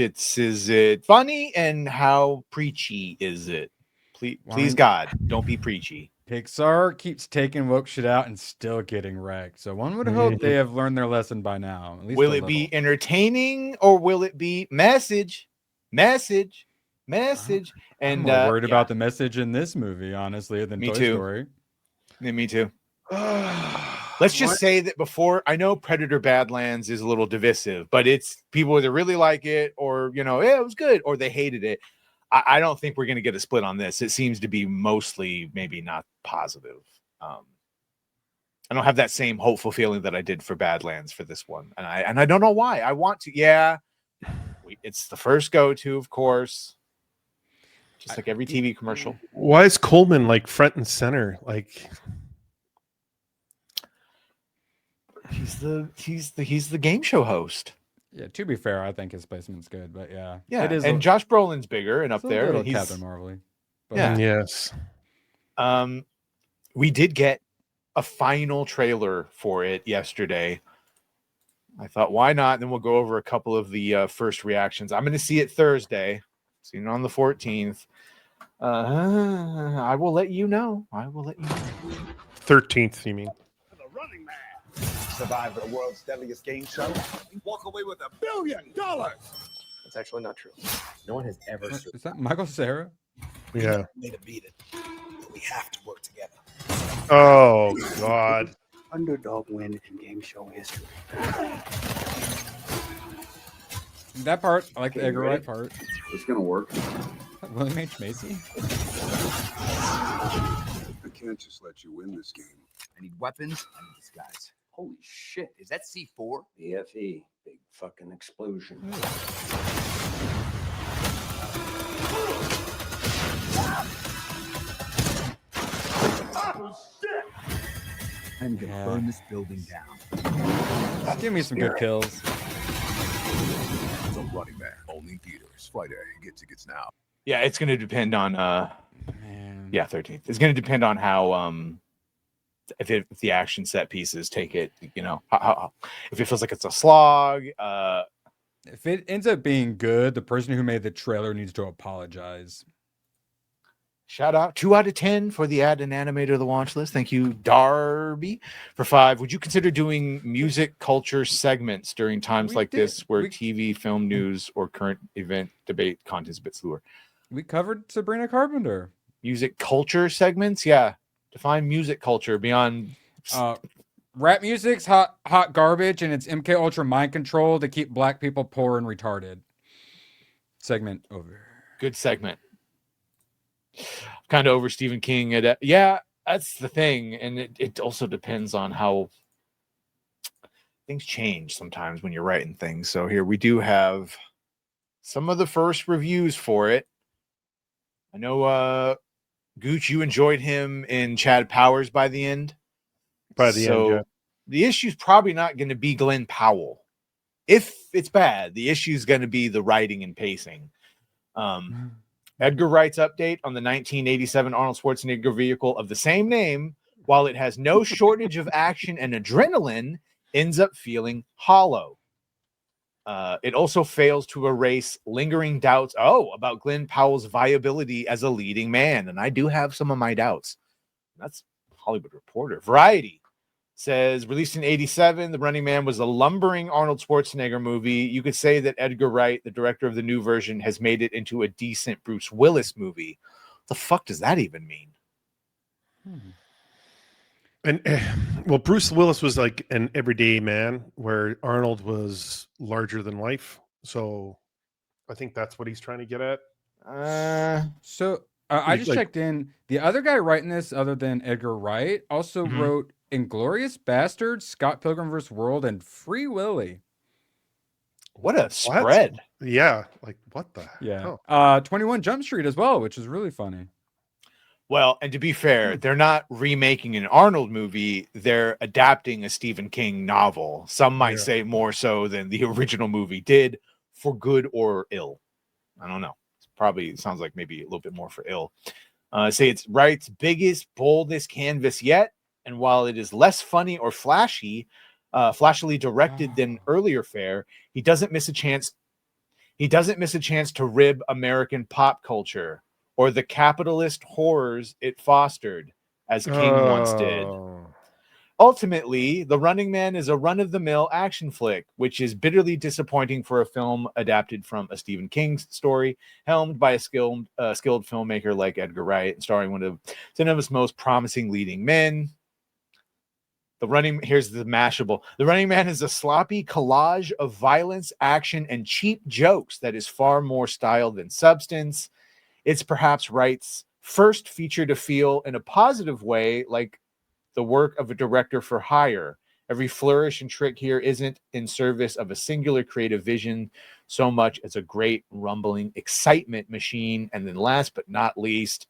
Is it funny, and how preachy is it? Please God, don't be preachy. Pixar keeps taking woke shit out and still getting wrecked. So one would hope they have learned their lesson by now. At least will it be entertaining, or will it be message? I'm more worried about the message in this movie, honestly, than Toy Story. Yeah, me too. Let's just say that before, I know Predator Badlands is a little divisive, but it's people either really like it, or it was good, or they hated it. I don't think we're going to get a split on this. It seems to be mostly maybe not positive. I don't have that same hopeful feeling that I did for Badlands for this one, and I don't know why. I want to. Yeah, it's the first go-to, of course, just like every TV commercial. Why is Coleman like front and center? Like he's the game show host. Yeah, to be fair, I think his placement's good, but yeah, it is. And Josh Brolin's bigger and up there. And he's Captain Marvel. Yeah. Yes. We did get a final trailer for it yesterday. I thought, why not? And then we'll go over a couple of the first reactions. I'm going to see it Thursday. Seeing it on the 14th. I will let you know. 13th, you mean? The running man. Survive the world's deadliest game show. Walk away with $1 billion. That's actually not true. No one has ever. Is that Michael Cera? Yeah. Made to beat it. But we have to work together. Oh God. Underdog win in game show history. That part, I like the Edgar Wright part. It's gonna work. William H. Macy. I can't just let you win this game. I need weapons. I need these guys. Holy shit! Is that C4? BFE. Big fucking explosion. Oh shit! I'm gonna burn this building down. Just give me some good kills. The Running Man, only theaters Friday. Get tickets now. Yeah, it's going to depend on 13th. It's going to depend on how if the action set pieces take it, how if it feels like it's a slog. If it ends up being good, the person who made the trailer needs to apologize. Shout out 2 out of 10 for the add an animator of the watch list. Thank you, Darby, for 5. Would you consider doing music culture segments during times like this where TV, film news, or current event debate content is a bit slower? We covered Sabrina Carpenter. Music culture segments? Yeah. Define music culture beyond rap music's hot garbage, and it's MK Ultra mind control to keep black people poor and retarded. Segment over. Good segment. Kind of over Stephen King. Yeah, that's the thing. And it also depends on how things change sometimes when you're writing things. So here we do have some of the first reviews for it. I know Gooch, you enjoyed him in Chad Powers by the end. By the end, yeah. The issue's probably not going to be Glen Powell. If it's bad, the issue's going to be the writing and pacing. Edgar Wright's update on the 1987 Arnold Schwarzenegger vehicle of the same name, while it has no shortage of action and adrenaline, ends up feeling hollow. It also fails to erase lingering doubts about Glen Powell's viability as a leading man. And I do have some of my doubts. That's Hollywood Reporter. Variety says, released in 87, The Running Man was a lumbering Arnold Schwarzenegger movie. You could say that Edgar Wright, the director of the new version, has made it into a decent Bruce Willis movie. What the fuck does that even mean? And well, Bruce Willis was like an everyday man, where Arnold was larger than life. So I think that's what he's trying to get at. I just checked in. The other guy writing this, other than Edgar Wright, also wrote Inglourious Bastards, Scott Pilgrim vs. World, and Free Willy. What a spread. Yeah. Like, what the hell? 21 Jump Street as well, which is really funny. Well, and to be fair, they're not remaking an Arnold movie. They're adapting a Stephen King novel. Some might say more so than the original movie did, for good or ill. I don't know. Probably sounds like maybe a little bit more for ill. Say it's Wright's biggest, boldest canvas yet. And while it is less funny or flashily directed than earlier fare, he doesn't miss a chance He doesn't miss a chance to rib American pop culture or the capitalist horrors it fostered, as King once did. Oh. Ultimately, The Running Man is a run-of-the-mill action flick, which is bitterly disappointing for a film adapted from a Stephen King story, helmed by a skilled filmmaker like Edgar Wright, and starring one of cinema's most promising leading men. Here's the Mashable. The Running Man is a sloppy collage of violence, action, and cheap jokes that is far more style than substance. It's perhaps Wright's first feature to feel in a positive way like the work of a director for hire. Every flourish and trick here isn't in service of a singular creative vision so much as a great rumbling excitement machine. And then last but not least,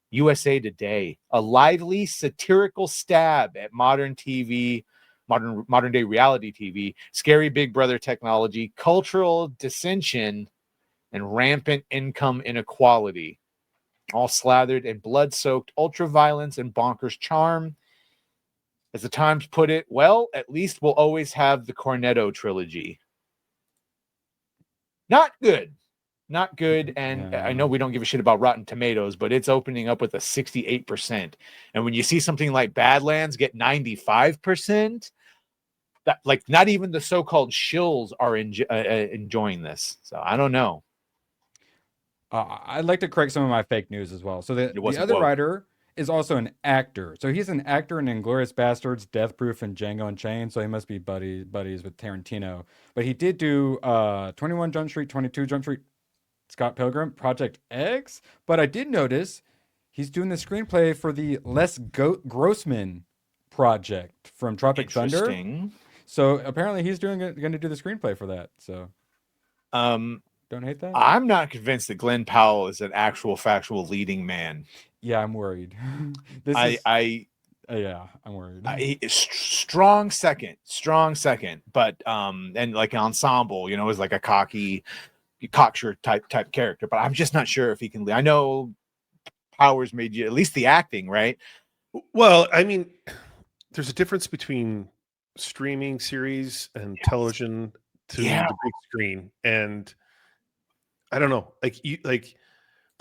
USA Today, a lively satirical stab at modern TV, modern day reality TV, scary Big Brother technology, cultural dissension, and rampant income inequality, all slathered in blood-soaked ultra-violence and bonkers charm. As the Times put it, well, at least we'll always have the Cornetto trilogy. Not good. Not good. And I know we don't give a shit about Rotten Tomatoes, but it's opening up with a 68%. And when you see something like Badlands get 95%, that, like, not even the so-called shills are enjoying this. So I don't know. I'd like to correct some of my fake news as well. So the other woke. writer is also an actor. So he's an actor in Inglourious Bastards, Death Proof, and Django Unchained. So he must be buddies with Tarantino. But he did do 21 Jump Street, 22 Jump Street, Scott Pilgrim, Project X. But I did notice he's doing the screenplay for the Les Grossman project from Tropic Thunder. So apparently he's going to do the screenplay for that. So don't hate that. I'm not convinced that Glen Powell is an actual factual leading man. Yeah, I'm worried. I'm worried. Strong second, but and like an ensemble, you know, is like a cocksure type character, but I'm just not sure if he can. I know Powers made you at least the acting, right? Well, I mean, there's a difference between streaming series and television to the big screen, and I don't know,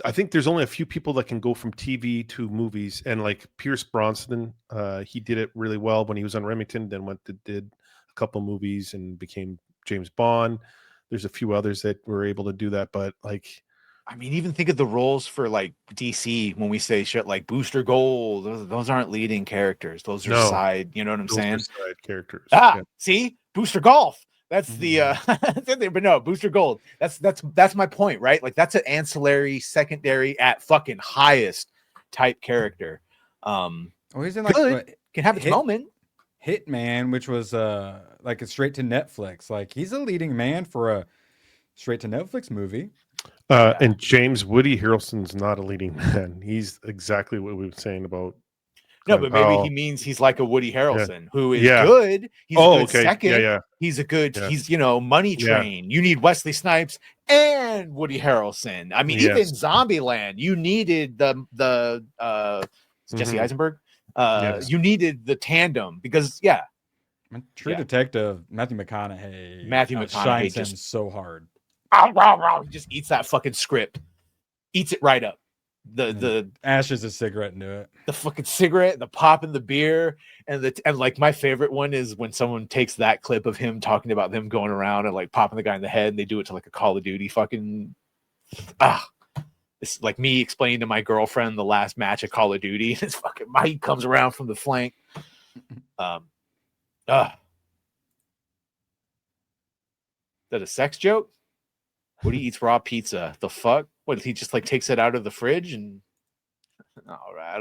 I think there's only a few people that can go from TV to movies, and like Pierce Brosnan, he did it really well when he was on Remington, then did a couple movies and became James Bond. There's a few others that were able to do that, but like, I mean, even think of the roles for like DC when we say shit like Booster Gold. Those aren't leading characters. Those are side. You know what I'm saying? Side characters. See, Booster Golf. That's the but no, Booster Gold. That's my point, right? Like that's an ancillary, secondary at fucking highest type character. He's in like can have its moment. Hitman, which was like a straight to Netflix. Like he's a leading man for a straight to Netflix movie. And James Woody Harrelson's not a leading man. He's exactly what we were saying about. No, but maybe he means he's like a Woody Harrelson who is good. He's a good second. He's a good. He's Money Train. You need Wesley Snipes and Woody Harrelson. I mean, even Zombieland, you needed the Jesse Eisenberg. You needed the tandem because True Detective Matthew McConaughey shines him so hard. He just eats that fucking script, eats it right up. The ashes a cigarette into it. The fucking cigarette, the pop in the beer, and like my favorite one is when someone takes that clip of him talking about them going around and like popping the guy in the head, and they do it to like a Call of Duty fucking. It's like me explaining to my girlfriend the last match of Call of Duty. It's fucking Mike comes around from the flank. Is that a sex joke? Woody eats raw pizza. The fuck? What, he just like takes it out of the fridge and all right.